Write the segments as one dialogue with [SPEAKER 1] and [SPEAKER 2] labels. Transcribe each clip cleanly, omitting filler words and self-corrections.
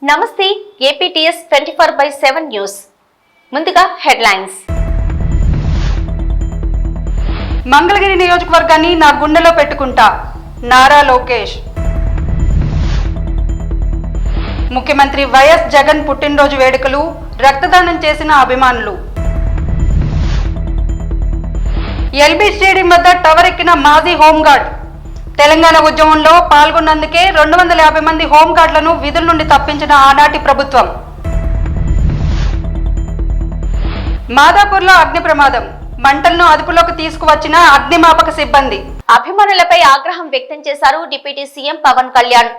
[SPEAKER 1] నమస్తే APTS 24/7 news. ముందుగా headlines.
[SPEAKER 2] Mangalagiri నియోజకవర్గాన్ని నా గుండెలో పెట్టుకుంటా నారా లోకేష్. ముఖ్యమంత్రి వైఎస్ జగన్ పుట్టినరోజు వేడుకలు, రక్తదానం చేసిన అభిమానులు. ఎల్బీ స్టేడియం వద్ద టవర్ ఎక్కిన మాజీ హోంగార్డ్. తెలంగాణ ఉద్యమంలో పాల్గొన్నందుకే 250 మంది హోంగార్డులను విధుల నుండి తప్పించిన ఆనాటి ప్రభుత్వం. మాదాపూర్లో అగ్ని ప్రమాదం, మంటలను అదుపులోకి తీసుకువచ్చిన అగ్నిమాపక సిబ్బంది.
[SPEAKER 1] అభిమానులపై ఆగ్రహం వ్యక్తం చేశారు డిప్యూటీ సీఎం పవన్ కళ్యాణ్.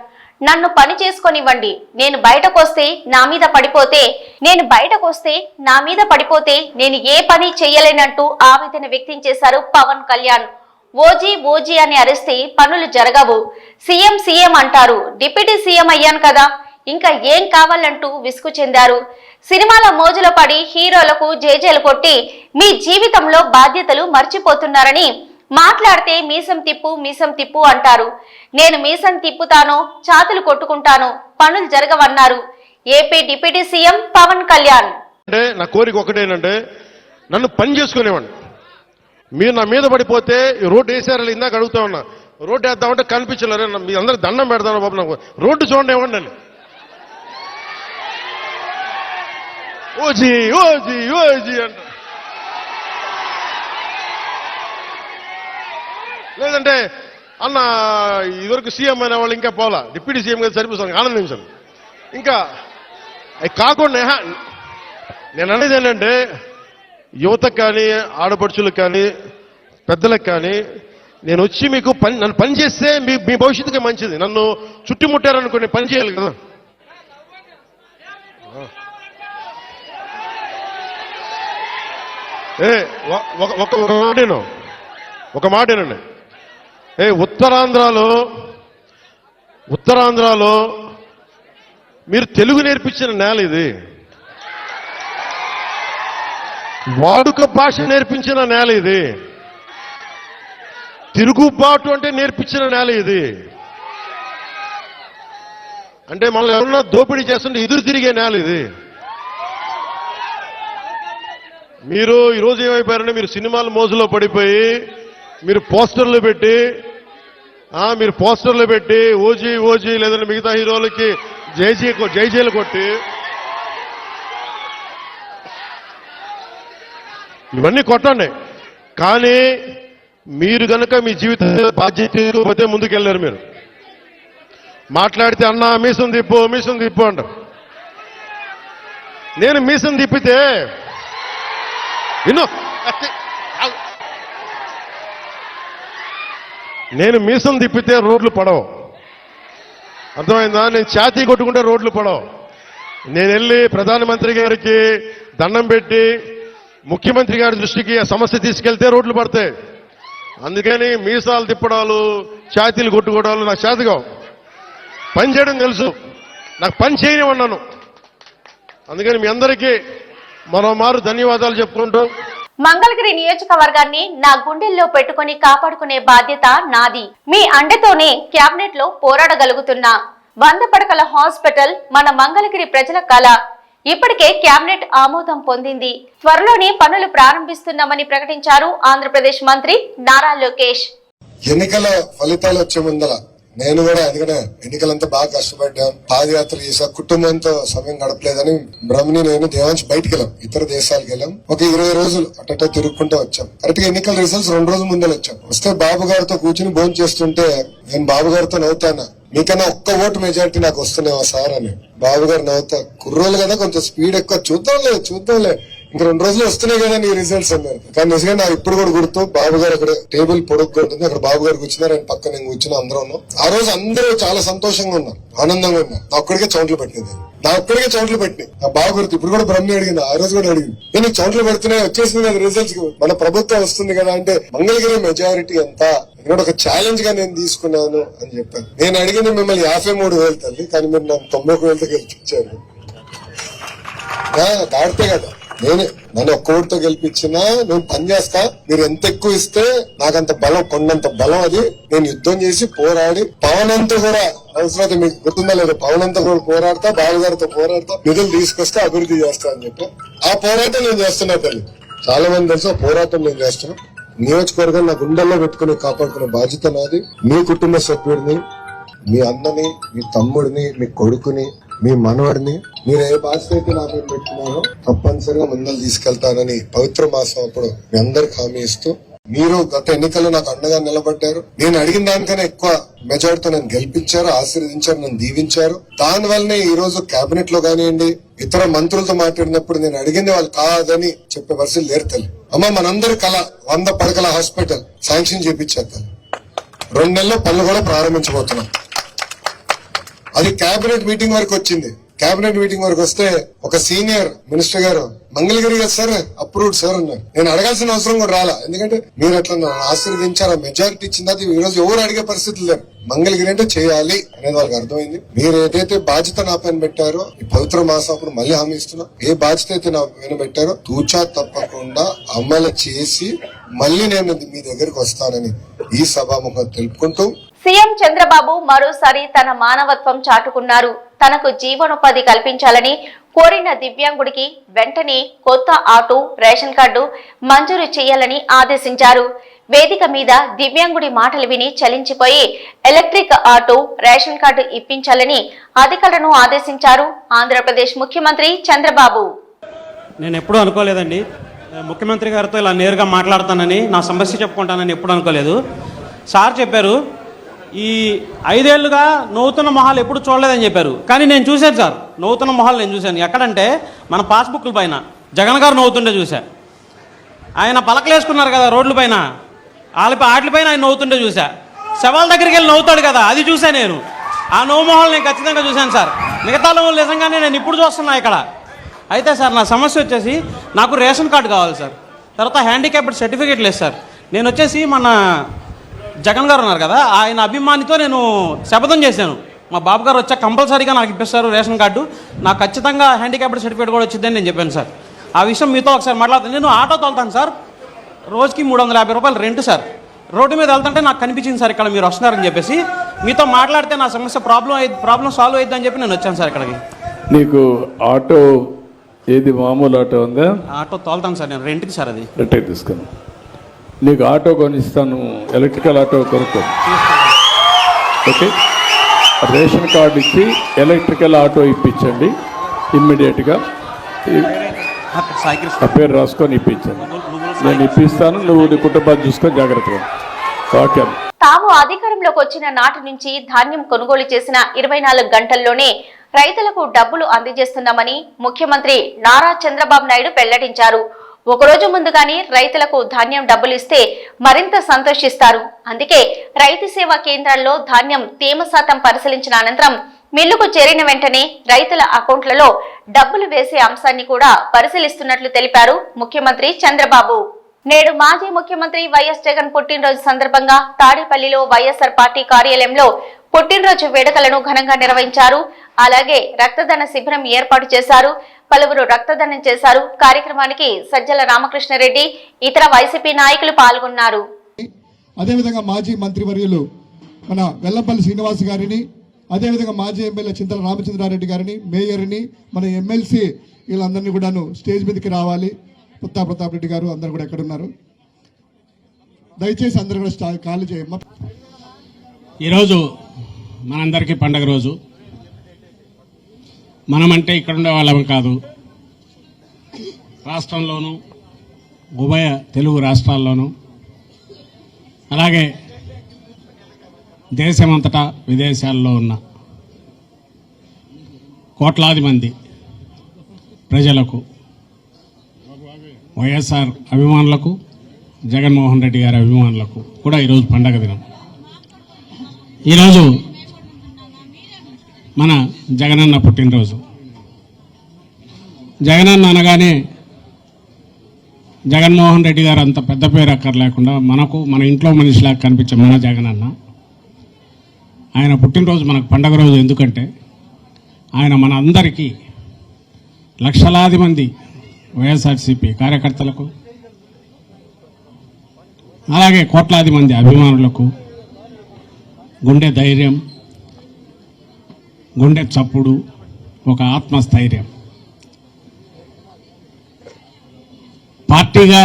[SPEAKER 1] నన్ను పని చేసుకొనివ్వండి, నేను బయటకొస్తే నా మీద పడిపోతే నేను ఏ పని చెయ్యలేనంటూ ఆవేదన వ్యక్తం చేశారు పవన్ కళ్యాణ్. ఓజీ అని అరిస్తే పనులు జరగవు, సీఎం అంటారు, డిప్యూటీ సీఎం అయ్యాను కదా, ఇంకా ఏం కావాలంటూ విసుగు చెందారు. సినిమాల మోజులో పడి హీరోలకు జేజేలు కొట్టి మీ జీవితంలో బాధ్యతలు మర్చిపోతున్నారని మాట్లాడితే మీసం తిప్పు అంటారు. నేను మీసం తిప్పుతానో చాతులు కొట్టుకుంటానో పనులు జరగవన్నారు AP deputy CM Pawan Kalyan.
[SPEAKER 3] అంటే నా కోరిక ఒకటేనంటే నన్ను పని చేసుకునేవాడిని. మీరు నా మీద పడిపోతే రోడ్డు వేసారు, ఇందాక అడుగుతా ఉన్నా, రోడ్డు వేద్దామంటే కనిపించలేరు, మీ అందరూ దండం పెడతాను బాబు, నాకు రోడ్డు చూడండి ఇవ్వండి అని. ఓజీ అంట. లేదంటే అన్న ఇదివరకు సీఎం అయిన వాళ్ళు ఇంకా పోలా, డిప్యూటీ సీఎం గారు సరిపోతాను, ఆనందించాను. ఇంకా అవి కాకుండా నేను అనేది ఏంటంటే యువతకు కానీ, ఆడపడుచులకు కానీ, పెద్దలకు కానీ, నేను వచ్చి మీకు నన్ను పని చేస్తే మీ భవిష్యత్తుకి మంచిది. నన్ను చుట్టుముట్టారనుకోండి, పని చేయాలి కదా. ఒక మాటేనండి. ఉత్తరాంధ్రలో మీరు తెలుగు నేర్పించిన నేల ఇది, వాడుక భాష నేర్పించిన నేల ఇది, తిరుగుబాటు అంటే నేర్పించిన నేల ఇది. అంటే మనల్ని ఎవరన్నా దోపిడీ చేస్తుంటే ఎదురు తిరిగే నేల ఇది. మీరు ఈరోజు ఏమైపోయారంటే మీరు సినిమాల మోజులో పడిపోయి మీరు పోస్టర్లు పెట్టి ఓజీ లేదంటే మిగతా హీరోలకి జైజీలు కొట్టి ఇవన్నీ కొట్టండి. కానీ మీరు గనక మీ జీవిత బాధ్యత ముందుకెళ్ళారు. మీరు మాట్లాడితే అన్నా మీసం తిప్పు అంటారు. నేను మీసం తిప్పితే రోడ్లు పడవు, అర్థమైందా? నేను ఛాతీ కొట్టుకుంటే రోడ్లు పడవు. నేను వెళ్ళి ప్రధానమంత్రి గారికి దండం పెట్టి ముఖ్యమంత్రి గారి దృష్టికి ఆ సమస్య తీసుకెళ్తే రోడ్లు పడతాయి. అందుకని మీసాలు తిప్పడాలు, ఛాతీలు కొట్టుకోవడాలు నాకు చేతగావు. పని చేయడం తెలుసు, నాకు పని చేయనివన్నాను. అందుకని మీ అందరికీ మరోమారు ధన్యవాదాలు చెప్పుకుంటూ,
[SPEAKER 1] మంగళగిరి నియోజకవర్గాన్ని నా గుండెల్లో పెట్టుకుని కాపాడుకునే బాధ్యత నాది. మీ అండతోనే క్యాబినెట్ లో పోరాడగలుగుతున్నా. 100 పడకల హాస్పిటల్ మన మంగళగిరి ప్రజల కళ. ఇప్పటికే క్యాబినెట్ ఆమోదం పొందింది. త్వరలోనే పనులు ప్రారంభిస్తున్నామని ప్రకటించారు ఆంధ్రప్రదేశ్ మంత్రి నారా లోకేష్.
[SPEAKER 4] ఎన్నికల ఫలితాలు వచ్చే ముందల నేను కూడా ఎందుకంటే ఎన్నికలంతా బాగా కష్టపడ్డాం, పాదయాత్ర చేసా, కుటుంబంతో సమయం గడపలేదని బ్రహ్మని నేను దేవాంశ్ బయటికి వెళ్ళాం, ఇతర దేశాలకు వెళ్ళాం. ఒక 20 రోజులు అట్ట తిరుగుకుంటూ వచ్చాం. కరెక్ట్ గా ఎన్నికల రిజల్ట్స్ 2 రోజుల ముందే వచ్చాం. వస్తే బాబు గారితో కూర్చుని భోజనం చేస్తుంటే నేను బాబు గారితో నవ్వుతానా, మీకన్నా ఒక్క ఓటు మెజారిటీ నాకు వస్తున్నావా సార్ అని. బాబు గారు నవ్వుతా, కుర్రోలు కదా కొంచెం స్పీడ్ ఎక్కువ, చూద్దాంలే ఇంక 2 రోజులు వస్తున్నాయి కదా నీ రిజల్ట్స్ అన్నారు. కానీ నిజంగా నాకు ఇప్పుడు కూడా గుర్తు, బాబు గారు అక్కడ టేబుల్ పొడుగ్గా ఉంటుంది, అక్కడ బాబు గారు కూర్చున్నారు, ఆయన పక్కన నేను కూర్చున్నా, అందరూ ఉన్నాం. ఆ రోజు అందరూ చాలా సంతోషంగా ఉన్నారు, ఆనందంగా ఉన్నారు. నా ఒక్కడికే చౌంట్లు పెట్టింది, నా బాగా గుర్తు. ఇప్పుడు కూడా బ్రహ్మి అడిగింది, ఆ రోజు కూడా అడిగింది, నేను చౌంట్లు పెడుతున్నాయి, వచ్చేసింది కదా రిజల్ట్స్, మన ప్రభుత్వం వస్తుంది కదా అంటే మంగళగిరి మెజారిటీ ఎంత ఇక్కడ ఒక ఛాలెంజ్ గా నేను తీసుకున్నాను అని చెప్పాను. నేను అడిగింది మిమ్మల్ని 53,000 తల్లి, కానీ మీరు నాకు 91,000 గెలిపించారు. దాడితే కదా నేనే నన్ను ఒక్క ఓటుతో గెలిపించినా నేను పని చేస్తా. మీరు ఎంత ఎక్కువ ఇస్తే నాకంత బలం, కొండంత బలం. అది నేను యుద్ధం చేసి పోరాడి పవన్ అంతా కూడా అవసరం మీకు గుర్తుందా లేదు, పవన్ అంతా కూడా పోరాడతా, బాలుగారితో పోరాడతా, నిధులు తీసుకొస్తే అభివృద్ధి చేస్తా అని చెప్పి ఆ పోరాటం నేను చేస్తున్నా తల్లి. చాలా మంది తెలుసు ఆ పోరాటం నేను చేస్తున్నా. నియోజకవర్గం నా గుండెల్లో పెట్టుకుని కాపాడుకునే బాధ్యత నాది. మీ కుటుంబ సభ్యుడిని, మీ అన్నని, మీ తమ్ముడిని, మీ కొడుకుని, మీ మనవడిని మీరు ఏ బాధ్యత అయితే నా మీద పెట్టుకున్నారో తప్పనిసరిగా ముందలు తీసుకెళ్తానని పవిత్ర మాసం అప్పుడు మీ అందరికి హామీ ఇస్తూ, మీరు గత ఎన్నికల్లో నాకు అండగా నిలబడ్డారు. నేను అడిగిన దానికన్నా ఎక్కువ మెజార్టీతో నన్ను గెలిపించారు, ఆశీర్వదించారు, నన్ను దీవించారు. దాని వల్లనే ఈ రోజు కేబినెట్ లో కానివ్వండి, ఇతర మంత్రులతో మాట్లాడినప్పుడు నేను అడిగింది వాళ్ళు కాదని చెప్పే పరిస్థితి లేరు తల్లి. అమ్మ మనందరి కళ 100 పడకల హాస్పిటల్ శాంక్షన్ చేపించారు తల్లి. 2 నెలల్లో పనులు కూడా ప్రారంభించబోతున్నాం. అది కేబినెట్ మీటింగ్ వరకు వచ్చింది. కేబినెట్ మీటింగ్ వరకు వస్తే ఒక సీనియర్ మినిస్టర్ గారు మంగళగిరి గారు సార్ అప్రూవ్డ్ సార్ అన్నారు. నేను అడగాల్సిన అవసరం కూడా రాలా, ఎందుకంటే మీరు అట్లా ఆశీర్వదించారు, మెజారిటీ ఇచ్చింది. అది ఈ రోజు ఎవరు అడిగే పరిస్థితి లేరు. మంగళగిరి అంటే చేయాలి అనేది వాళ్ళకి అర్థమైంది. మీరు ఏదైతే బాధ్యత నా పైన పెట్టారో ఈ పవిత్ర మాసం అప్పుడు మళ్ళీ హామీ ఇస్తున్నా, ఏ బాధ్యత అయితే నా పైన పెట్టారో తూచా తప్పకుండా అమలు చేసి మళ్ళీ నేను మీ దగ్గరికి వస్తానని ఈ సభాముఖం తెలుపుకుంటూ
[SPEAKER 1] సీఎం చంద్రబాబు మరోసారి తన మానవత్వం చాటుకున్నారు. తనకు జీవనోపాధి కల్పించాలని కోరిన దివ్యాంగుడికి వెంటనే కొత్త ఆటో, రేషన్ కార్డు మంజూరు చేయాలని ఆదేశించారు. వేదిక మీద దివ్యాంగుడి మాటలు విని చలించిపోయి ఎలక్ట్రిక్ ఆటో, రేషన్ కార్డు ఇప్పించాలని అధికారులను ఆదేశించారు ఆంధ్రప్రదేశ్ ముఖ్యమంత్రి చంద్రబాబు.
[SPEAKER 5] నేను ఎప్పుడూ అనుకోలేదండి ముఖ్యమంత్రి గారితో ఇలా నేరుగా మాట్లాడతానని, నా సమస్య చెప్పుకుంటానని ఎప్పుడు అనుకోలేదు. సార్ చెప్పారు ఈ 5 ఏళ్లుగా నవ్వుతున్న మొహాలు ఎప్పుడు చూడలేదని చెప్పారు. కానీ నేను చూశాను సార్, నవ్వుతున్న మొహాలు నేను చూశాను. ఎక్కడంటే మన పాస్బుక్ల పైన జగన్ గారు నవ్వుతుంటే చూశా. ఆయన పలకలేసుకున్నారు కదా రోడ్ల పైన, వాటిపైన ఆయన నవ్వుతుంటే చూశా. శవాల దగ్గరికి వెళ్ళి నవ్వుతాడు కదా, అది చూసా నేను. ఆ నవ్వు మొహాలు నేను ఖచ్చితంగా చూశాను సార్. మిగతా వాళ్ళు నిజంగానే నేను ఇప్పుడు చూస్తున్నా ఇక్కడ. అయితే సార్ నా సమస్య వచ్చేసి నాకు రేషన్ కార్డు కావాలి సార్, తర్వాత హ్యాండిక్యాప్డ్ సర్టిఫికేట్ లేదు సార్. నేను వచ్చేసి మన జగన్ గారు ఉన్నారు కదా, ఆయన అభిమానితో నేను శపథం చేశాను, మా బాబు గారు వచ్చా కంపల్సరీగా నాకు ఇప్పిస్తారు రేషన్ కార్డు, నాకు ఖచ్చితంగా హ్యాండిక్యాప్డ్ సర్టిఫికేట్ కూడా వచ్చిందని నేను చెప్పాను సార్. ఆ విషయం మీతో ఒకసారి మాట్లాడుతాను. నేను ఆటో తోలుతాను సార్, రోజుకి 350 రూపాయలు రెంట్ సార్. రోడ్డు మీద వెళ్తుంటే నాకు కనిపించింది సార్ ఇక్కడ మీరు వస్తున్నారని చెప్పేసి. మీతో మాట్లాడితే నా సమస్య ప్రాబ్లం సాల్వ్ అవుతుందని చెప్పి నేను వచ్చాను సార్ ఇక్కడికి.
[SPEAKER 6] నీకు ఆటో ఏది మామూలు ఆటో ఉందా?
[SPEAKER 5] ఆటో తోలుతాను సార్ నేను, రెంట్కి సార్. అది
[SPEAKER 6] రెంట్కి తీసుకుని నీకు ఆటో కొనిస్తాను, ఎలక్ట్రికల్ ఆటో కొనుక్కో. ఓకే, రేషన్ కార్డు ఇచ్చి ఎలక్ట్రికల్ ఆటో ఇప్పించండి ఇమ్మీడియట్గా. ఆ పేరు రాసుకొని ఇప్పించండి, నేను ఇప్పిస్తాను. నువ్వు నీ కుటుంబాన్ని చూసుకొని జాగ్రత్తగా. ఓకే.
[SPEAKER 1] తాము అధికారంలోకి వచ్చిన నాటి నుంచి ధాన్యం కొనుగోలు చేసిన 24 గంటల్లోనే రైతులకు డబ్బులు అందజేస్తున్నామని ముఖ్యమంత్రి నారా చంద్రబాబు నాయుడు వెల్లడించారు. ఒకరోజు ముందుగానే రైతులకు ధాన్యం డబ్బులు ఇస్తే మరింత సంతోషిస్తారు. అందుకే రైతు సేవా కేంద్రాల్లో ధాన్యం తేమ శాతం పరిశీలించిన అనంతరం మిల్లుకు చేరిన వెంటనే రైతుల అకౌంట్లలో డబ్బులు వేసే అంశాన్ని కూడా పరిశీలిస్తున్నట్లు తెలిపారు ముఖ్యమంత్రి చంద్రబాబు. నేడు మాజీ ముఖ్యమంత్రి వైఎస్ జగన్ పుట్టినరోజు సందర్భంగా తాడేపల్లిలో వైఎస్ఆర్ పార్టీ కార్యాలయంలో పుట్టినరోజు వేడుకలను ఘనంగా నిర్వహించారు. అలాగే రక్తదాన శిబిరం ఏర్పాటు చేశారు. పలువురు రక్తదానం చేశారు. కార్యక్రమానికి సజ్జల రామకృష్ణారెడ్డి, ఇతర వైసీపీ నాయకులు పాల్గొన్నారు.
[SPEAKER 7] అదేవిధంగా మాజీ మంత్రివర్యులు మన వెల్లంపల్లి శ్రీనివాస్ గారిని, అదేవిధంగా మాజీ ఎమ్మెల్యే చింతల రామచంద్రారెడ్డి గారిని, మేయర్ని, మన ఎమ్మెల్సీ వీళ్ళందరినీ కూడాను స్టేజ్ మీదకి రావాలి. పుత్తా ప్రతాప్ రెడ్డి గారు అందరు కూడా ఎక్కడున్నారు, దయచేసి అందరు కూడా ఖాళీ చేయమ్మా.
[SPEAKER 8] ఈరోజు మనందరికీ పండగ రోజు. మనమంటే ఇక్కడ ఉండే వాళ్ళం కాదు, రాష్ట్రంలోనూ ఉభయ తెలుగు రాష్ట్రాల్లోనూ అలాగే దేశమంతటా విదేశాల్లో ఉన్న కోట్లాది మంది ప్రజలకు, వైఎస్ఆర్ అభిమానులకు, జగన్మోహన్ రెడ్డి గారి అభిమానులకు కూడా ఈరోజు పండగ దినం. ఈరోజు మన జగనన్న పుట్టినరోజు. జగనన్న అనగానే జగన్మోహన్ రెడ్డి గారు అంత పెద్ద పేరు అక్కర్లేకుండా మన ఇంట్లో మనిషిలాగా కనిపించే మన జగనన్న, ఆయన పుట్టినరోజు మనకు పండగ రోజు. ఎందుకంటే ఆయన మన అందరికీ లక్షలాది మంది వైఎస్ఆర్సీపీ కార్యకర్తలకు, అలాగే కోట్లాది మంది అభిమానులకు గుండె ధైర్యం, గుండె చప్పుడు, ఒక ఆత్మస్థైర్యం. పార్టీగా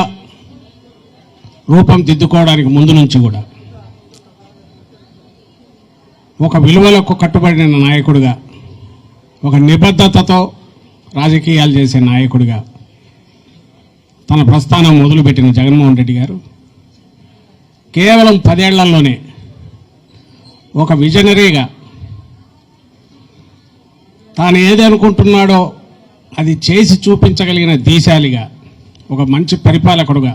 [SPEAKER 8] రూపం దిద్దుకోవడానికి ముందు నుంచి కూడా ఒక విలువలకు కట్టుబడిన నాయకుడిగా, ఒక నిబద్ధతతో రాజకీయాలు చేసే నాయకుడిగా తన ప్రస్థానం మొదలుపెట్టిన జగన్మోహన్ రెడ్డి గారు కేవలం 10 ఏళ్లలోనే ఒక విజనరీగా తాను ఏది అనుకుంటున్నాడో అది చేసి చూపించగలిగిన దీశాలిగా, ఒక మంచి పరిపాలకుడుగా,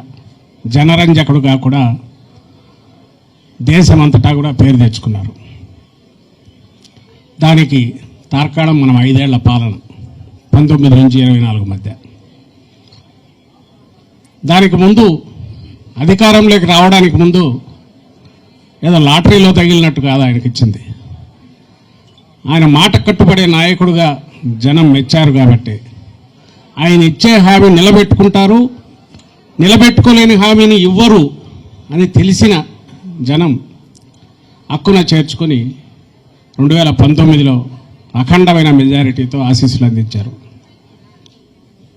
[SPEAKER 8] జనరంజకుడుగా కూడా దేశమంతటా కూడా పేరు తెచ్చుకున్నారు. దానికి తార్కాణం మనం 5 ఏళ్ల పాలన, 19 నుంచి 24 మధ్య. దానికి ముందు అధికారంలోకి రావడానికి ముందు ఏదో లాటరీలో తగిలినట్టు కాదు ఆయనకి ఇచ్చింది. ఆయన మాట కట్టుబడే నాయకుడుగా జనం మెచ్చారు కాబట్టి ఆయన ఇచ్చే హామీ నిలబెట్టుకుంటారు, నిలబెట్టుకోలేని హామీని ఇవ్వరు అని తెలిసిన జనం హక్కున చేర్చుకొని 2019లో అఖండమైన మెజారిటీతో ఆశీస్సులు అందించారు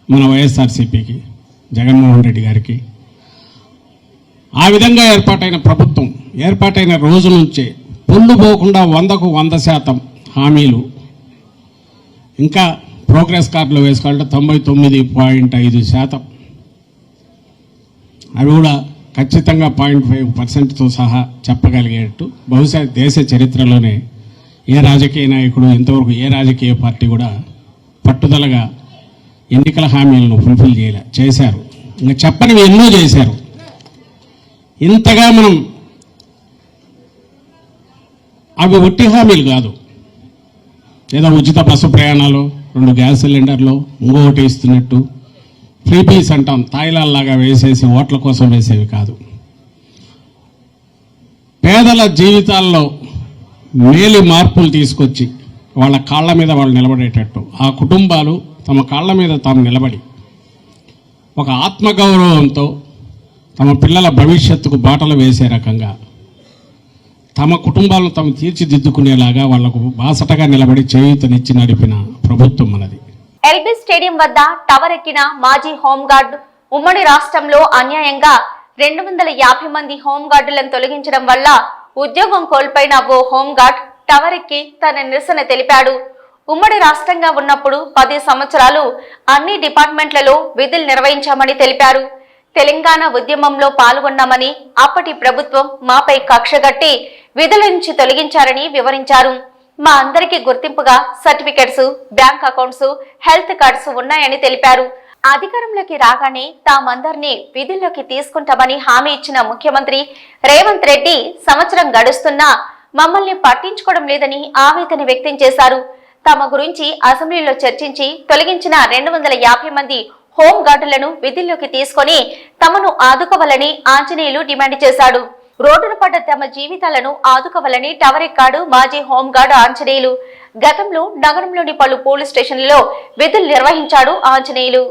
[SPEAKER 8] మన వైఎస్ఆర్సీపీకి, జగన్మోహన్ రెడ్డి గారికి. ఆ విధంగా ఏర్పాటైన ప్రభుత్వం ఏర్పాటైన రోజు నుంచే పొల్లు పోకుండా 100కు 100% హామీలు, ఇంకా ప్రోగ్రెస్ కార్డులో వేసుకోవాలంటే 99.5%, అవి కూడా ఖచ్చితంగా 0.5%తో సహా చెప్పగలిగేట్టు బహుశా దేశ చరిత్రలోనే ఏ రాజకీయ నాయకుడు, ఇంతవరకు ఏ రాజకీయ పార్టీ కూడా పట్టుదలగా ఎన్నికల హామీలను ఫుల్ఫిల్ చేశారు. ఇంకా చెప్పనివి ఎన్నో చేశారు. ఇంతగా మనం అవి ఒట్టి హామీలు కాదు, ఏదో ఉచిత బస్సు ప్రయాణాలు, 2 గ్యాస్ సిలిండర్లు, ఇంకొకటి ఇస్తున్నట్టు ఫ్రీ పీస్ అంటాం, తాయిలాల్లాగా వేసేసి ఓట్ల కోసం వేసేవి కాదు. పేదల జీవితాల్లో మేలి మార్పులు తీసుకొచ్చి వాళ్ళ కాళ్ళ మీద వాళ్ళు నిలబడేటట్టు, ఆ కుటుంబాలు తమ కాళ్ళ మీద తాము నిలబడి ఒక ఆత్మగౌరవంతో తమ పిల్లల భవిష్యత్తుకు బాటలు వేసే రకంగా తమ కుటుంబాలను తాము తీర్చిదిద్దుకునేలాగా వాళ్లకు బాసటగా నిలబడి చేయూతనిచ్చి నడిపిన ప్రభుత్వం మనది.
[SPEAKER 1] ఎల్బీ స్టేడియం వద్ద టవర్ ఎక్కిన మాజీ హోంగార్డు. ఉమ్మడి రాష్ట్రంలో అన్యాయంగా 250 మంది హోంగార్డులను తొలగించడం వల్ల ఉద్యోగం కోల్పోయిన ఓ హోంగార్డ్ టవర్ ఎక్కి తన నిరసన తెలిపాడు. ఉమ్మడి రాష్ట్రంగా ఉన్నప్పుడు 10 సంవత్సరాలు అన్ని డిపార్ట్మెంట్లలో విధులు నిర్వహించామని తెలిపారు. తెలంగాణ ఉద్యమంలో పాల్గొన్నామని, అప్పటి ప్రభుత్వం మాపై కక్షగట్టి విధుల నుంచి తొలగించారని వివరించారు. మా అందరికీ గుర్తింపుగా certificates, bank accounts, health cards ఉన్నాయని తెలిపారు. అధికారంలోకి రాగానే తామందరినీ విధుల్లోకి తీసుకుంటామని హామీ ఇచ్చిన ముఖ్యమంత్రి రేవంత్ రెడ్డి సంవత్సరం గడుస్తున్నా మమ్మల్ని పట్టించుకోవడం లేదని ఆవేదన వ్యక్తం చేశారు. తమ గురించి అసెంబ్లీలో చర్చించి తొలగించిన 250 మంది హోం గార్డులను విధుల్లోకి తీసుకొని తమను ఆదుకోవాలని ఆంజనేయులు డిమాండ్ చేశాడు. రోడ్డున పడ్డ తమ జీవితాలను ఆదుకోవాలని టవర్ ఎక్కాడు మాజీ హోంగార్డు ఆంజనేయులు. గతంలో నగరంలోని పలు పోలీస్ స్టేషన్లలో విధులు నిర్వహించాడు ఆంజనేయులు.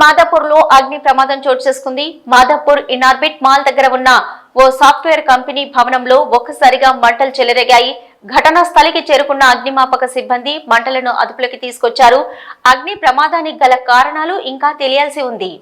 [SPEAKER 1] మాదాపూర్ లో అగ్ని ప్రమాదం చోటు చేసుకుంది. మాదాపూర్ ఇన్ఆర్బిట్ మాల్ దగ్గర ఉన్న ఓ సాఫ్ట్వేర్ కంపెనీ భవనంలో ఒక్కసారిగా మంటలు చెలరేగాయి. ఘటనా స్థలికి చేరుకున్న అగ్నిమాపక సిబ్బంది మంటలను అదుపులోకి తీసుకొచ్చారు. అగ్ని ప్రమాదానికి గల కారణాలు ఇంకా తెలియాల్సి ఉంది.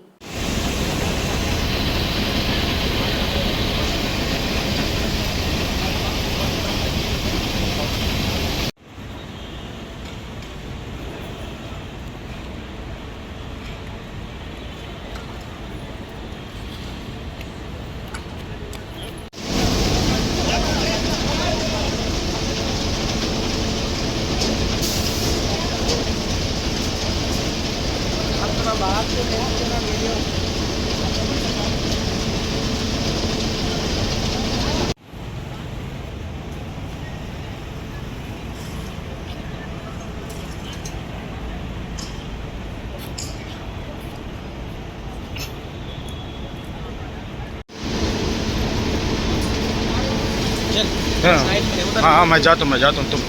[SPEAKER 9] हाँ मैं जाता हूँ तुम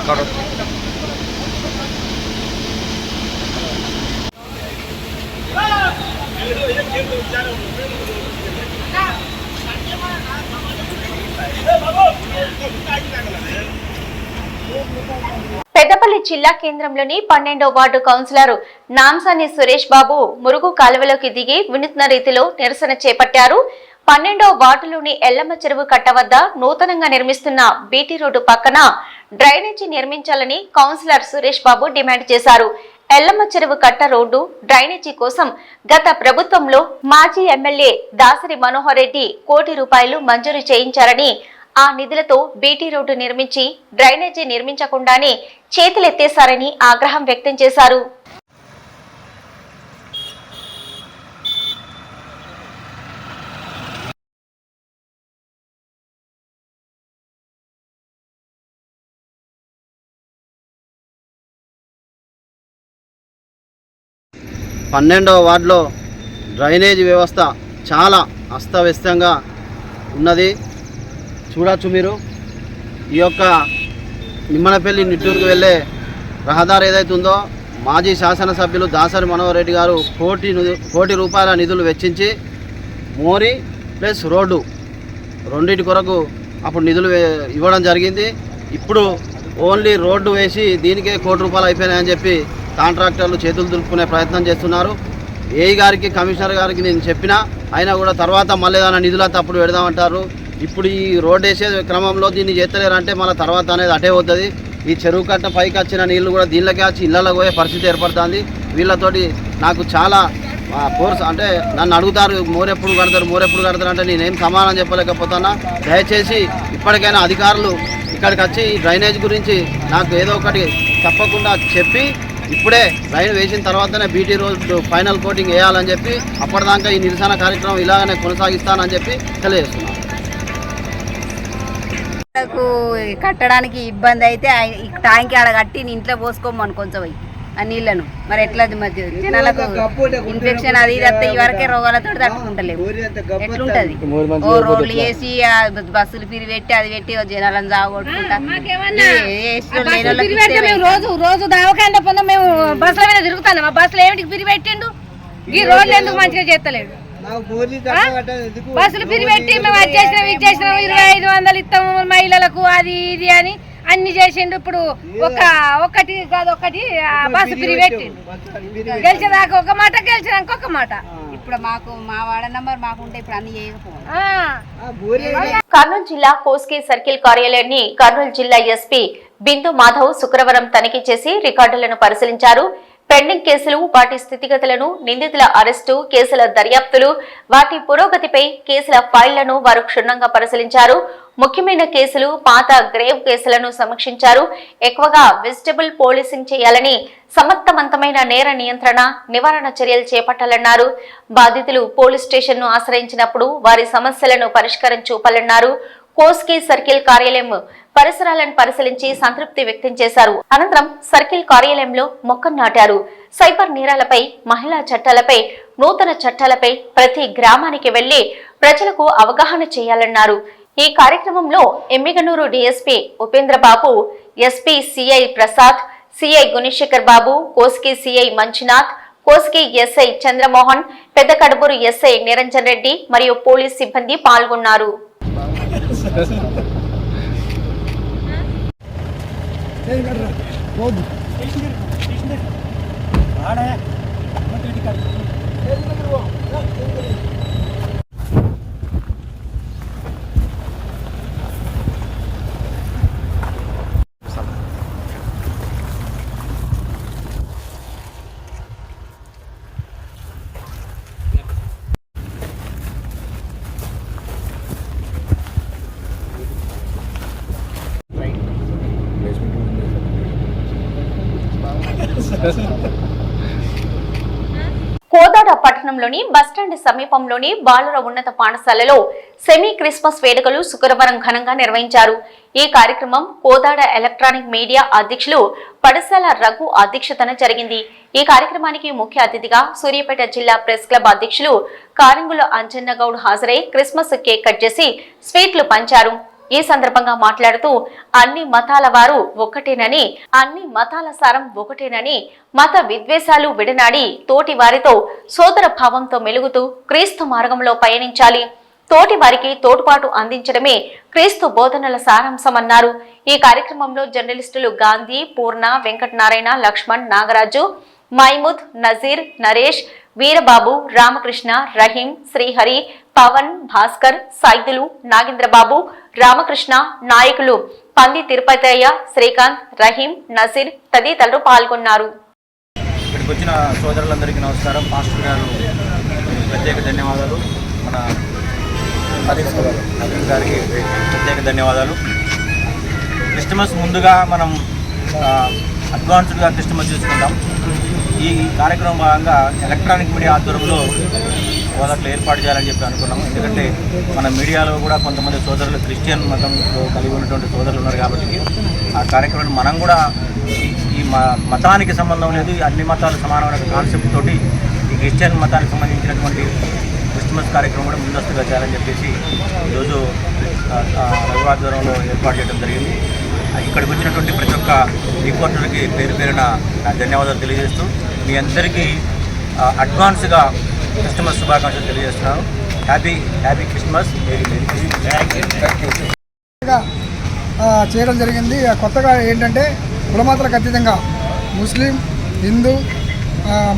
[SPEAKER 9] करो।
[SPEAKER 1] పెద్దపల్లి జిల్లా కేంద్రంలోని 12వ వార్డు కౌన్సిలర్ నాంసాని సురేష్ బాబు మురుగు కాలువలోకి దిగి వినూత్న రీతిలో నిరసన చేపట్టారు. 12వ వార్డులోని ఎల్లమ్మ చెరువు కట్ట వద్ద నూతనంగా నిర్మిస్తున్న బీటీ రోడ్డు పక్కన డ్రైనేజీ నిర్మించాలని కౌన్సిలర్ సురేష్ బాబు డిమాండ్ చేశారు. ఎల్లమ్మ చెరువు కట్ట రోడ్డు డ్రైనేజీ కోసం గత ప్రభుత్వంలో మాజీ ఎమ్మెల్యే దాసరి మనోహర్ రెడ్డి ₹1 కోటి మంజూరు చేయించారని, ఆ నిధులతో బీటీ రోడ్డు నిర్మించి డ్రైనేజీ నిర్మించకుండానే చేతులెత్తేశారని ఆగ్రహం వ్యక్తం చేశారు.
[SPEAKER 10] పన్నెండవ వార్డులో డ్రైనేజ్ వ్యవస్థ చాలా అస్తవ్యస్తంగా ఉన్నది. చూడొచ్చు మీరు. ఈ యొక్క నిమ్మనపల్లి నిట్టూరుకు వెళ్ళే రహదారి ఏదైతే ఉందో మాజీ శాసనసభ్యులు దాసరి మనోహర్ రెడ్డి గారు కోటి రూపాయల నిధులు వెచ్చించి మోరీ ప్లస్ రోడ్డు రెండింటి కొరకు అప్పుడు నిధులు ఇవ్వడం జరిగింది. ఇప్పుడు ఓన్లీ రోడ్డు వేసి దీనికే ₹1 కోటి అయిపోయినాయని చెప్పి కాంట్రాక్టర్లు చేతులు దులుపుకునే ప్రయత్నం చేస్తున్నారు. ఏఈ గారికి కమిషనర్ గారికి నేను చెప్పినా అయినా కూడా తర్వాత మళ్ళీ ఏదైనా నిధులంతా అప్పుడు పెడదామంటారు. ఇప్పుడు ఈ రోడ్డు వేసే క్రమంలో దీన్ని చేస్తలేరంటే మళ్ళీ తర్వాత అనేది అటే అవుతుంది. ఈ చెరువు కట్ట పైకి వచ్చిన నీళ్లు కూడా దీనిలోకి వచ్చి ఇళ్లలో పోయే పరిస్థితి ఏర్పడుతుంది. వీళ్ళతోటి నాకు చాలా ఫోర్స్ అంటే నన్ను అడుగుతారు మోరెప్పుడు కడతారు అంటే నేనేం సమాధానం చెప్పలేకపోతున్నా. దయచేసి ఇప్పటికైనా అధికారులు ఇక్కడికి వచ్చి డ్రైనేజ్ గురించి నాకు ఏదో ఒకటి తప్పకుండా చెప్పి ఇప్పుడే రైన్ వేసిన తర్వాతనే బీటీ రోడ్ ఫైనల్ కోటింగ్ వేయాలని చెప్పి అప్పటిదాకా ఈ నిరసన కార్యక్రమం ఇలాగనే కొనసాగిస్తానని చెప్పి తెలియజేస్తున్నాను.
[SPEAKER 11] కట్టడానికి ఇబ్బంది అయితే ట్యాంక్ ఆడ కట్టి ఇంట్లో పోసుకోమని కొంచెం ఆ నీళ్లను మరి ఎట్లా మధ్య జనాలకు ఇన్ఫెక్షన్ అది ఇది వస్తే ఈ వరకే రోగాలతో తట్టుకుంటలేము. ఎట్లుంటది రోడ్లు వేసి బస్సులు పెట్టి అది పెట్టి జనాలను జాగొట్టుకుంటా రోజు దావకాండ పొంద మేము బస్సుల మీద తిరుగుతాను. మా బస్సులు ఏమిటికి పిరిపెట్టిండు, ఈ రోడ్లు ఎందుకు మంచిగా చేస్తలేడు. బస్సులు పిరిపెట్టి మేము అది చేసినాం ఇది చేసినాం 2500 ఇస్తాము మహిళలకు అది ఇది అని అన్ని చేసిండు. ఇప్పుడు ఒకటి కాదు ఒకటి బస్సు పిరిపెట్టిండు. గెలిచేదాకా ఒక మాట గెలిచేదాకా ఒక మాట. ఇప్పుడు మాకు మా వార్డు నంబర్ మాకుంటే ఇప్పుడు అన్ని చేయకపోవడం.
[SPEAKER 1] కర్నూలు జిల్లా కోస్గి సర్కిల్ కార్యాలయాన్ని కర్నూలు జిల్లా ఎస్పీ బిందు మాధవ్ శుక్రవారం తనిఖీ చేసి రికార్డులను పరిశీలించారు. పెండింగ్ కేసులు, వాటి స్థితిగతులను, నిందితుల అరెస్టు, కేసుల దర్యాప్తులు, వాటి పురోగతిపై కేసుల ఫైళ్లను వారు క్షుణ్ణంగా పరిశీలించారు. ముఖ్యమైన కేసులు, పాత గ్రేవ్ కేసులను సమీక్షించారు. ఎక్కువగా వెజిటబుల్ పోలీసింగ్ చేయాలని, సమర్థవంతమైన నేర నియంత్రణ, నివారణ చర్యలు చేపట్టాలన్నారు. బాధితులు పోలీస్ స్టేషన్ను ఆశ్రయించినప్పుడు వారి సమస్యలను పరిష్కారం చూపాలన్నారు. కోస్గి సర్కిల్ కార్యాలయం పరిసరాలను పరిశీలించి సంతృప్తి వ్యక్తం చేశారు. అనంతరం సర్కిల్ కార్యాలయంలో మొక్కలు నాటారు. సైబర్ నేరాలపై, మహిళా చట్టాలపై, నూతన చట్టాలపై ప్రతి గ్రామానికి వెళ్లి ప్రజలకు అవగాహన చేయాలన్నారు. ఈ కార్యక్రమంలో Yemmiganur DSP Upendrababu, SP CI Prasad, CI Gunasekhar Babu, Kosgi CI Manjunath, Kosgi SI Chandramohan, Pedda Kadubur SI Niranjan Reddy మరియు పోలీస్ సిబ్బంది పాల్గొన్నారు. కోదాడ పట్టణంలోని బస్టాండ్ సమీపంలోని బాలుర ఉన్నత పాఠశాలలో సెమీ క్రిస్మస్ వేడుకలు శుక్రవారం ఘనంగా నిర్వహించారు. ఈ కార్యక్రమం కోదాడ ఎలక్ట్రానిక్ మీడియా అధ్యక్షులు పడసాల రఘు అధ్యక్షతన జరిగింది. ఈ కార్యక్రమానికి ముఖ్య అతిథిగా సూర్యాపేట జిల్లా ప్రెస్ క్లబ్ అధ్యక్షులు కారింగుల అంజన్న గౌడ్ హాజరై క్రిస్మస్ కేక్ కట్ చేసి స్వీట్లు పంచారు. ఈ సందర్భంగా మాట్లాడుతూ అన్ని మతాల వారు ఒక్కటేనని, అన్ని మతాల సారం ఒకటేనని, మత విద్వేషాలు విడనాడి తోటి వారితో సోదర భావంతో మెలుగుతూ క్రీస్తు మార్గంలో పయనించాలి. తోటి వారికి తోడ్పాటు అందించడమే క్రీస్తు బోధనల సారాంశమన్నారు. ఈ కార్యక్రమంలో జర్నలిస్టులు గాంధీ, పూర్ణ, వెంకటనారాయణ, లక్ష్మణ్, నాగరాజు, మైముద్, నజీర్, నరేష్, వీరబాబు, రామకృష్ణ, రహీం, శ్రీహరి, పవన్, భాస్కర్, సైదులు, నాగేంద్రబాబు, రామకృష్ణ, నాయకులు పంది తిరుపతయ్య, శ్రీకాంత్, రహీం, నజీర్ తదితరులు పాల్గొన్నారు.
[SPEAKER 9] ఇక్కడికి వచ్చిన సోదరులందరికీ నమస్కారం. పాస్టర్ గారు ప్రత్యేక ధన్యవాదాలు. మన అనిల్ గారికి ప్రత్యేక ధన్యవాదాలు. క్రిస్టమస్ ముందుగా మనం అడ్వాన్స్డ్గా క్రిస్టమస్ చేసుకుంటాం. ఈ కార్యక్రమం భాగంగా ఎలక్ట్రానిక్ మీడియా ఆధ్వర్యంలో కోదాడలో ఏర్పాటు చేయాలని చెప్పి అనుకున్నాము. ఎందుకంటే మన మీడియాలో కూడా కొంతమంది సోదరులు క్రిస్టియన్ మతంలో కలిగి ఉన్నటువంటి సోదరులు ఉన్నారు కాబట్టి ఆ కార్యక్రమాన్ని మనం కూడా ఈ మతానికి సంబంధం లేదు, అన్ని మతాలు సమానమైన కాన్సెప్ట్ తోటి ఈ క్రిస్టియన్ మతానికి సంబంధించినటువంటి క్రిస్మస్ కార్యక్రమం కూడా ముందస్తుగా చేయాలని చెప్పేసి ఈరోజు రఘు ఆధ్వర్యంలో ఏర్పాటు చేయడం జరిగింది. ఇక్కడికి వచ్చినటువంటి ప్రతి ఒక్క రిపోర్టర్కి పేరు పేరున ధన్యవాదాలు తెలియజేస్తూ మీ అందరికీ అడ్వాన్స్గా క్రిస్మస్ శుభాకాంక్షలు తెలియజేస్తున్నాను. Happy Christmas.
[SPEAKER 12] చేయడం జరిగింది. కొత్తగా ఏంటంటే కులమాతలకు అతీతంగా ముస్లిం, హిందూ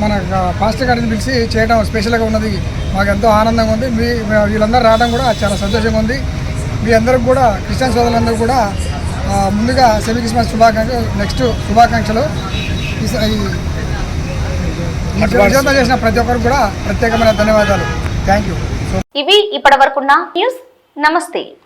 [SPEAKER 12] మన పాస్టర్ గారిని పిలిచి చేయడం స్పెషల్గా ఉన్నది. మాకు ఎంతో ఆనందంగా ఉంది. వీళ్ళందరూ రావడం కూడా చాలా సంతోషంగా ఉంది. మీ అందరికి కూడా క్రిస్టియన్ సోదరులందరూ కూడా ముందుగా సెమీ క్రిస్మస్ శుభాకాంక్షలు. నెక్స్ట్ శుభాకాంక్షలు. విజయంతో చేసిన ప్రతి ఒక్కరికి కూడా ప్రత్యేకమైన ధన్యవాదాలు. Thank you.
[SPEAKER 1] ఇవి ఇప్పటి వరకున్న న్యూస్. నమస్తే.